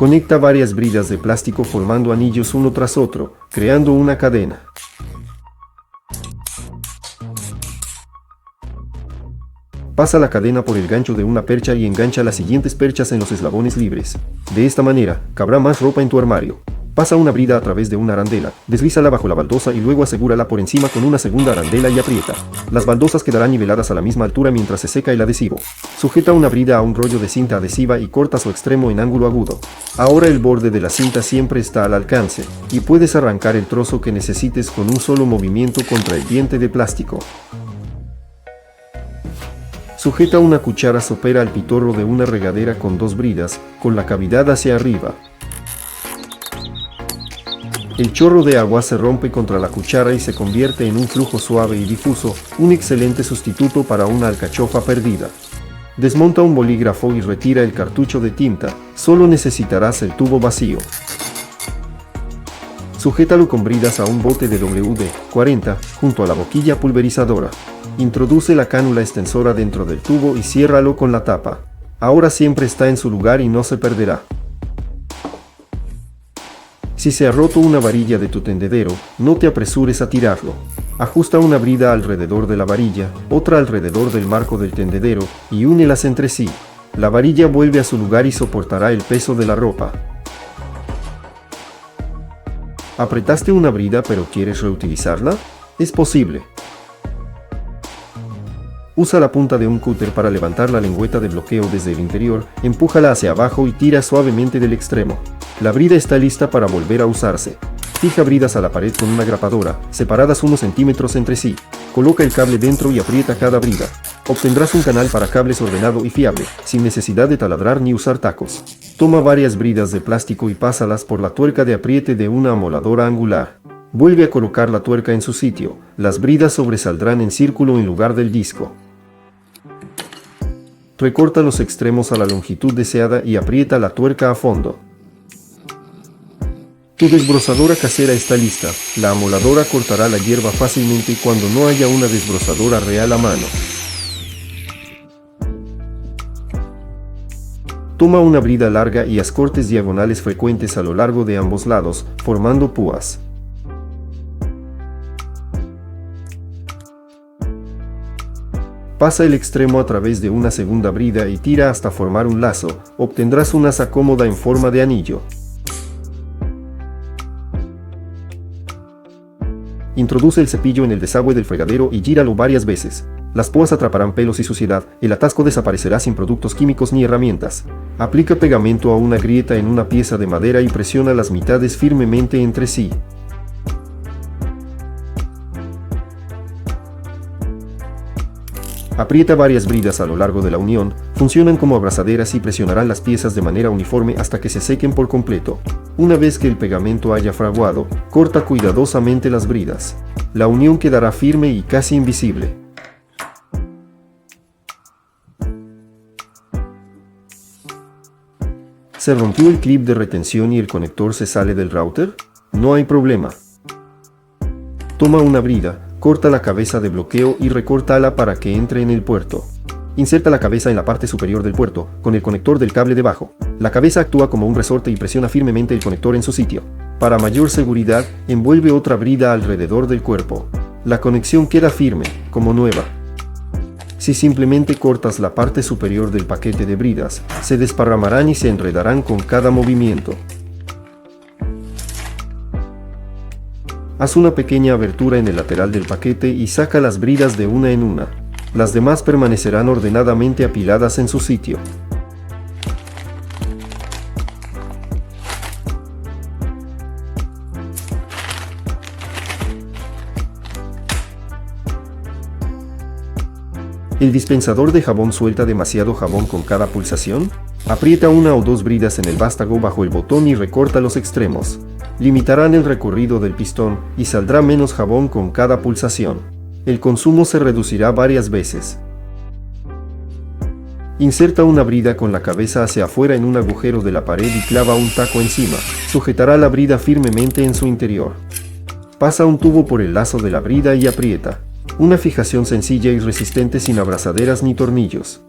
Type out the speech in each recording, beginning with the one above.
Conecta varias bridas de plástico formando anillos uno tras otro, creando una cadena. Pasa la cadena por el gancho de una percha y engancha las siguientes perchas en los eslabones libres. De esta manera, cabrá más ropa en tu armario. Pasa una brida a través de una arandela, deslízala bajo la baldosa y luego asegúrala por encima con una segunda arandela y aprieta. Las baldosas quedarán niveladas a la misma altura mientras se seca el adhesivo. Sujeta una brida a un rollo de cinta adhesiva y corta su extremo en ángulo agudo. Ahora el borde de la cinta siempre está al alcance, y puedes arrancar el trozo que necesites con un solo movimiento contra el diente de plástico. Sujeta una cuchara sopera al pitorro de una regadera con dos bridas, con la cavidad hacia arriba. El chorro de agua se rompe contra la cuchara y se convierte en un flujo suave y difuso, un excelente sustituto para una alcachofa perdida. Desmonta un bolígrafo y retira el cartucho de tinta, solo necesitarás el tubo vacío. Sujétalo con bridas a un bote de WD-40 junto a la boquilla pulverizadora. Introduce la cánula extensora dentro del tubo y ciérralo con la tapa. Ahora siempre está en su lugar y no se perderá. Si se ha roto una varilla de tu tendedero, no te apresures a tirarlo. Ajusta una brida alrededor de la varilla, otra alrededor del marco del tendedero y únelas entre sí. La varilla vuelve a su lugar y soportará el peso de la ropa. ¿Apretaste una brida pero quieres reutilizarla? Es posible. Usa la punta de un cúter para levantar la lengüeta de bloqueo desde el interior, empújala hacia abajo y tira suavemente del extremo. La brida está lista para volver a usarse. Fija bridas a la pared con una grapadora, separadas unos centímetros entre sí. Coloca el cable dentro y aprieta cada brida. Obtendrás un canal para cables ordenado y fiable, sin necesidad de taladrar ni usar tacos. Toma varias bridas de plástico y pásalas por la tuerca de apriete de una amoladora angular. Vuelve a colocar la tuerca en su sitio. Las bridas sobresaldrán en círculo en lugar del disco. Recorta los extremos a la longitud deseada y aprieta la tuerca a fondo. Tu desbrozadora casera está lista. La amoladora cortará la hierba fácilmente cuando no haya una desbrozadora real a mano. Toma una brida larga y haz cortes diagonales frecuentes a lo largo de ambos lados, formando púas. Pasa el extremo a través de una segunda brida y tira hasta formar un lazo. Obtendrás una asa cómoda en forma de anillo. Introduce el cepillo en el desagüe del fregadero y gíralo varias veces. Las púas atraparán pelos y suciedad, el atasco desaparecerá sin productos químicos ni herramientas. Aplica pegamento a una grieta en una pieza de madera y presiona las mitades firmemente entre sí. Aprieta varias bridas a lo largo de la unión, funcionan como abrazaderas y presionarán las piezas de manera uniforme hasta que se sequen por completo. Una vez que el pegamento haya fraguado, corta cuidadosamente las bridas. La unión quedará firme y casi invisible. ¿Se rompió el clip de retención y el conector se sale del router? No hay problema. Toma una brida, corta la cabeza de bloqueo y recórtala para que entre en el puerto. Inserta la cabeza en la parte superior del puerto, con el conector del cable debajo. La cabeza actúa como un resorte y presiona firmemente el conector en su sitio. Para mayor seguridad, envuelve otra brida alrededor del cuerpo. La conexión queda firme, como nueva. Si simplemente cortas la parte superior del paquete de bridas, se desparramarán y se enredarán con cada movimiento. Haz una pequeña abertura en el lateral del paquete y saca las bridas de una en una. Las demás permanecerán ordenadamente apiladas en su sitio. ¿El dispensador de jabón suelta demasiado jabón con cada pulsación? Aprieta una o dos bridas en el vástago bajo el botón y recorta los extremos. Limitarán el recorrido del pistón y saldrá menos jabón con cada pulsación. El consumo se reducirá varias veces. Inserta una brida con la cabeza hacia afuera en un agujero de la pared y clava un taco encima. Sujetará la brida firmemente en su interior. Pasa un tubo por el lazo de la brida y aprieta. Una fijación sencilla y resistente sin abrazaderas ni tornillos.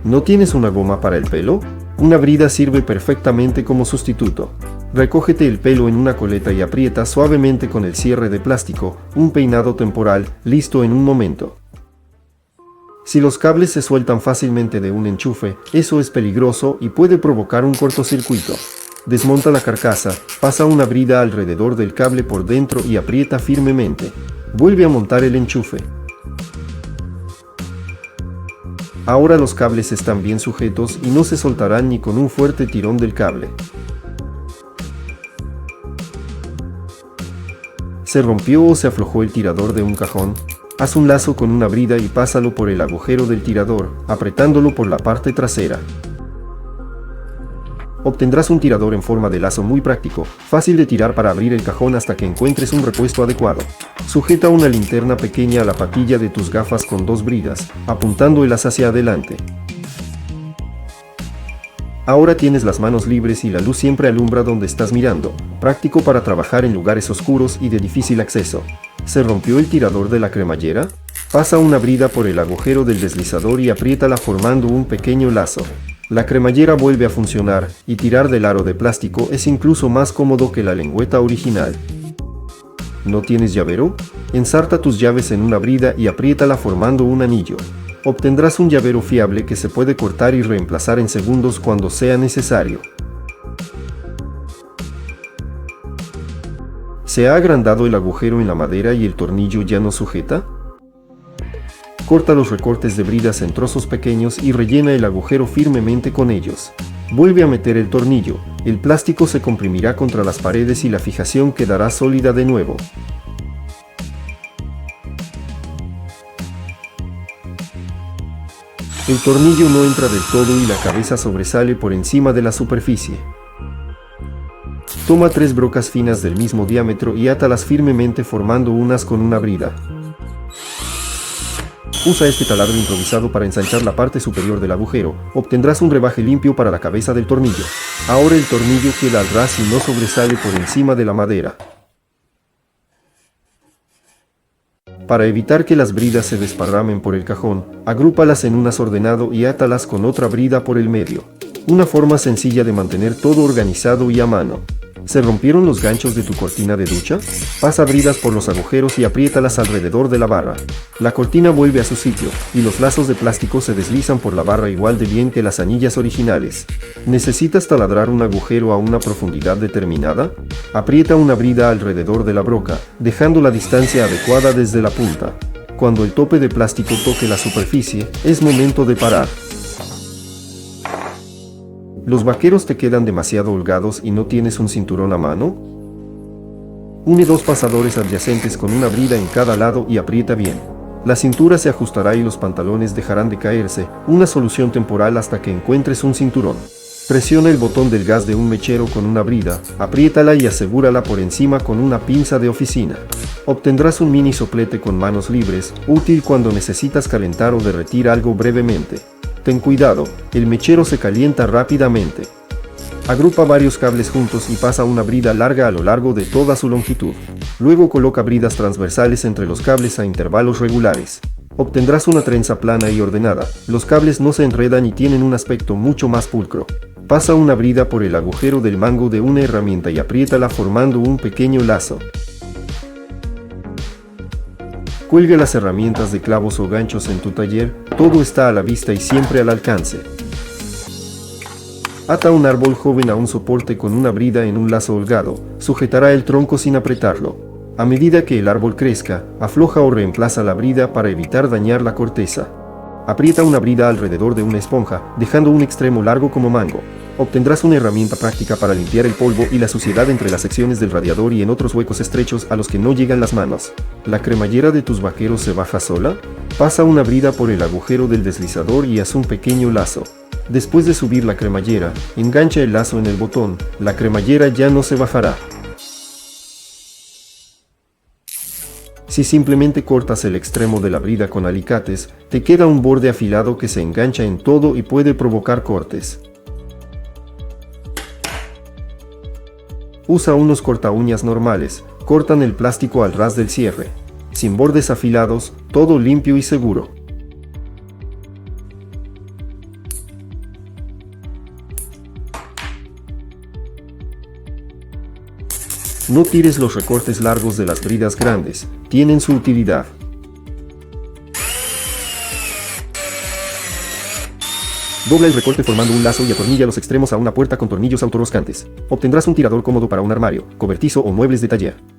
¿No tienes una goma para el pelo? Una brida sirve perfectamente como sustituto. Recógete el pelo en una coleta y aprieta suavemente con el cierre de plástico, un peinado temporal, listo en un momento. Si los cables se sueltan fácilmente de un enchufe, eso es peligroso y puede provocar un cortocircuito. Desmonta la carcasa, pasa una brida alrededor del cable por dentro y aprieta firmemente. Vuelve a montar el enchufe. Ahora los cables están bien sujetos y no se soltarán ni con un fuerte tirón del cable. ¿Se rompió o se aflojó el tirador de un cajón? Haz un lazo con una brida y pásalo por el agujero del tirador, apretándolo por la parte trasera. Obtendrás un tirador en forma de lazo muy práctico, fácil de tirar para abrir el cajón hasta que encuentres un repuesto adecuado. Sujeta una linterna pequeña a la patilla de tus gafas con 2 bridas, apuntándolas hacia adelante. Ahora tienes las manos libres y la luz siempre alumbra donde estás mirando, práctico para trabajar en lugares oscuros y de difícil acceso. ¿Se rompió el tirador de la cremallera? Pasa una brida por el agujero del deslizador y apriétala formando un pequeño lazo. La cremallera vuelve a funcionar, y tirar del aro de plástico es incluso más cómodo que la lengüeta original. ¿No tienes llavero? Ensarta tus llaves en una brida y apriétala formando un anillo. Obtendrás un llavero fiable que se puede cortar y reemplazar en segundos cuando sea necesario. ¿Se ha agrandado el agujero en la madera y el tornillo ya no sujeta? Corta los recortes de bridas en trozos pequeños y rellena el agujero firmemente con ellos. Vuelve a meter el tornillo, el plástico se comprimirá contra las paredes y la fijación quedará sólida de nuevo. El tornillo no entra del todo y la cabeza sobresale por encima de la superficie. Toma 3 brocas finas del mismo diámetro y átalas firmemente formando unas con una brida. Usa este taladro improvisado para ensanchar la parte superior del agujero. Obtendrás un rebaje limpio para la cabeza del tornillo. Ahora el tornillo queda al ras y no sobresale por encima de la madera. Para evitar que las bridas se desparramen por el cajón, agrúpalas en un ordenado y átalas con otra brida por el medio. Una forma sencilla de mantener todo organizado y a mano. ¿Se rompieron los ganchos de tu cortina de ducha? Pasa bridas por los agujeros y apriétalas alrededor de la barra. La cortina vuelve a su sitio, y los lazos de plástico se deslizan por la barra igual de bien que las anillas originales. ¿Necesitas taladrar un agujero a una profundidad determinada? Aprieta una brida alrededor de la broca, dejando la distancia adecuada desde la punta. Cuando el tope de plástico toque la superficie, es momento de parar. ¿Los vaqueros te quedan demasiado holgados y no tienes un cinturón a mano? Une 2 pasadores adyacentes con una brida en cada lado y aprieta bien. La cintura se ajustará y los pantalones dejarán de caerse, una solución temporal hasta que encuentres un cinturón. Presiona el botón del gas de un mechero con una brida, apriétala y asegúrala por encima con una pinza de oficina. Obtendrás un mini soplete con manos libres, útil cuando necesitas calentar o derretir algo brevemente. Ten cuidado, el mechero se calienta rápidamente. Agrupa varios cables juntos y pasa una brida larga a lo largo de toda su longitud. Luego coloca bridas transversales entre los cables a intervalos regulares. Obtendrás una trenza plana y ordenada. Los cables no se enredan y tienen un aspecto mucho más pulcro. Pasa una brida por el agujero del mango de una herramienta y apriétala formando un pequeño lazo. Cuelga las herramientas de clavos o ganchos en tu taller, todo está a la vista y siempre al alcance. Ata un árbol joven a un soporte con una brida en un lazo holgado, sujetará el tronco sin apretarlo. A medida que el árbol crezca, afloja o reemplaza la brida para evitar dañar la corteza. Aprieta una brida alrededor de una esponja, dejando un extremo largo como mango. Obtendrás una herramienta práctica para limpiar el polvo y la suciedad entre las secciones del radiador y en otros huecos estrechos a los que no llegan las manos. ¿La cremallera de tus vaqueros se baja sola? Pasa una brida por el agujero del deslizador y haz un pequeño lazo. Después de subir la cremallera, engancha el lazo en el botón. La cremallera ya no se bajará. Si simplemente cortas el extremo de la brida con alicates, te queda un borde afilado que se engancha en todo y puede provocar cortes. Usa unos cortaúñas normales, cortan el plástico al ras del cierre. Sin bordes afilados, todo limpio y seguro. No tires los recortes largos de las bridas grandes, tienen su utilidad. Dobla el recorte formando un lazo y atornilla los extremos a una puerta con tornillos autorroscantes. Obtendrás un tirador cómodo para un armario, cobertizo o muebles de taller.